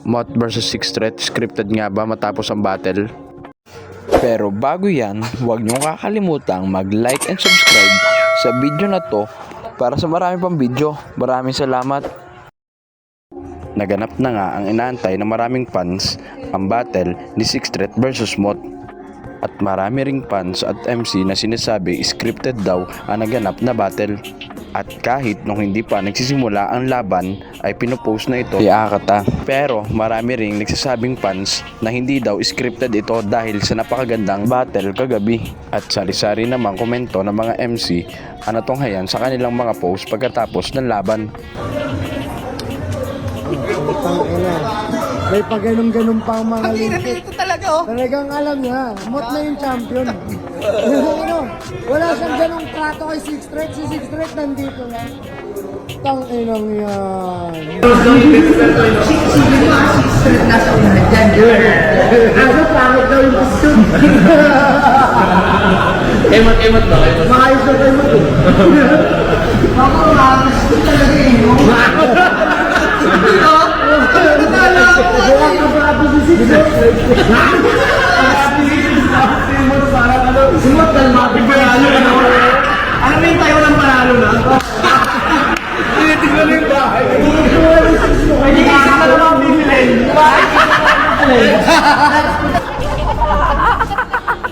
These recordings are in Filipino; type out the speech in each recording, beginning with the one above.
Mott versus Six Threat, scripted nga ba matapos ang battle? Pero bago yan, huwag niyong kakalimutang mag-like and subscribe sa video na to para sa marami pang video. Maraming salamat. Naganap na nga ang inaantay ng maraming fans ang battle ni Six Threat versus Mott. At marami ring fans at MC na sinasabi scripted daw ang naganap na battle. At kahit nung hindi pa nagsisimula ang laban ay pinopost na ito si Akata. Pero marami ring nagsasabing fans na hindi daw scripted ito dahil sa napakagandang battle kagabi. At sari-sari namang komento ng mga MC ang natunghayan sa kanilang mga post pagkatapos ng laban. May pag-ganun-ganun pa ang mga Ang hirap ito talaga, oh. Talagang alam niya, Mott na yung champion. Wala siyang ganung trato kay Six Threat. Si Six Threat nandito na. Tang-inang yan. Six Threat nasa unahan dyan. Ano, pangit daw yung gusto. Emot ba? Maayos na kayo Mott. Ako, gusto talaga eh, no? Buwang ka ba ako si Six Threat? Si Mott na mapiguralo ka na wala. Ano na yung tayo ng panalo na? Tinitignan yung bahay. Hindi isa na naman bibilin.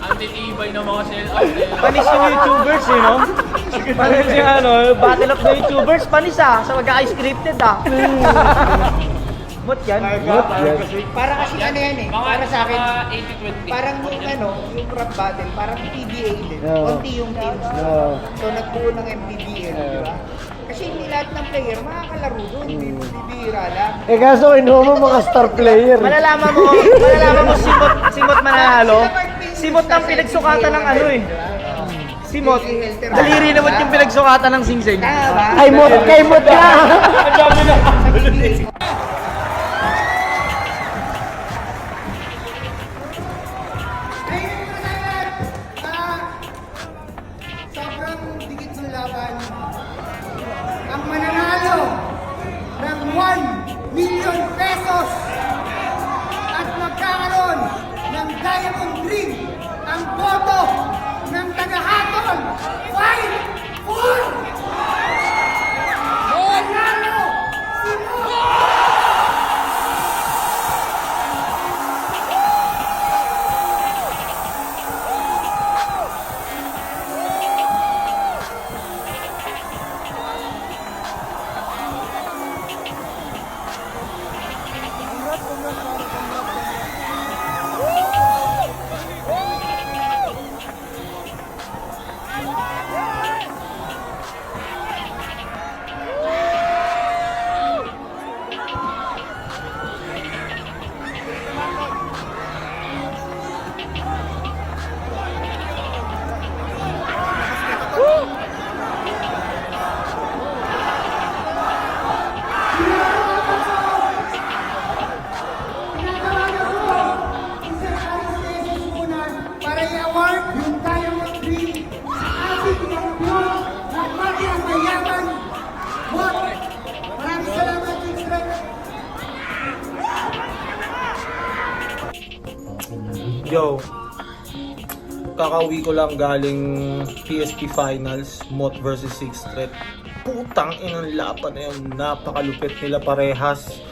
Ang titibay ng mga sell-out. Panis yung YouTubers, you know? Panis yung Battle of the YouTubers. Panis sa mag-i-scripted Mott yan. Para kasi ano yan eh. Para sa akin, 80-20. parang yung rap battle, parang PBA din. Oo. Konti yung teams. So nagbuo ng MPBL, di ba? Kasi hindi lahat ng player makakalaro doon. Bibihira lang. Eh kaso inuha mo mga star player. Malalaman mo si Mott mananalo. Si Mott ang pinagsukatan ng Si Mott. Daliri na Mott yung pinagsukatan ng Sing-Sing. Ay Mott, kay Mott ka! Sobrang dikit ng laban. Ang mananalo ng 1 million pesos at magkakaroon ng diamond ring ang boto ng tagahatol. 5-4! Mananalo si Mott! Para i-award yung Diamond Ring sa ating kampiyon na pati ang mayaman. Mott, maraming salamat, Six Threat. Yo, kakauwi ko lang galing PSP Finals, Mott versus Six Threat. Putang inang laban na yun, napakalupit nila parehas.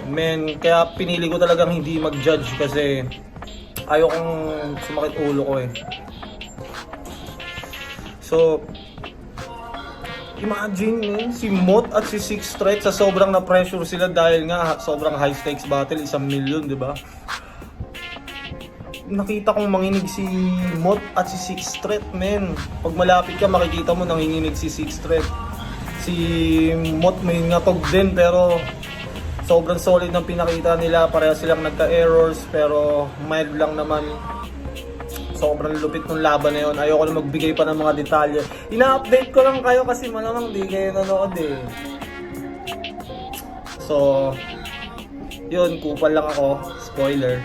Men, kaya pinili ko talagang hindi mag-judge kasi ayaw kong sumakit ulo ko eh. So, imagine si Mott at si Six Threat sa sobrang na-pressure sila dahil nga sobrang high stakes battle, 1 million, di ba? Nakita kong manginig si Mott at si Six Threat, men. Pag malapit ka, makikita mo nanginginig si Six Threat. Si Mott may ngatog din, pero sobrang solid ng pinakita nila. Pareha silang nagka-errors, pero mild lang naman. Sobrang lupit ng laban na yun. Ayoko na magbigay pa ng mga detalye. Ina-update ko lang kayo kasi malamang di kayo nanood eh. So, yun, kupal lang ako. Spoiler.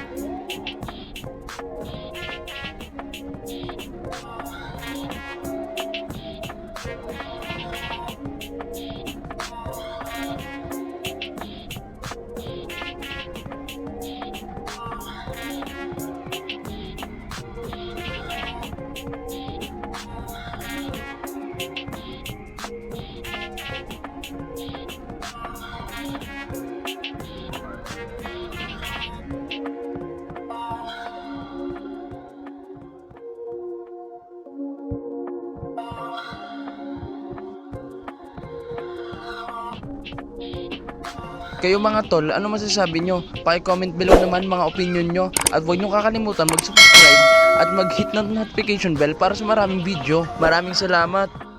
Kayo mga tol, ano masasabi nyo? Paki-comment below naman mga opinion nyo. At huwag nyo kakalimutan mag-subscribe at mag-hit ng notification bell para sa maraming video. Maraming salamat!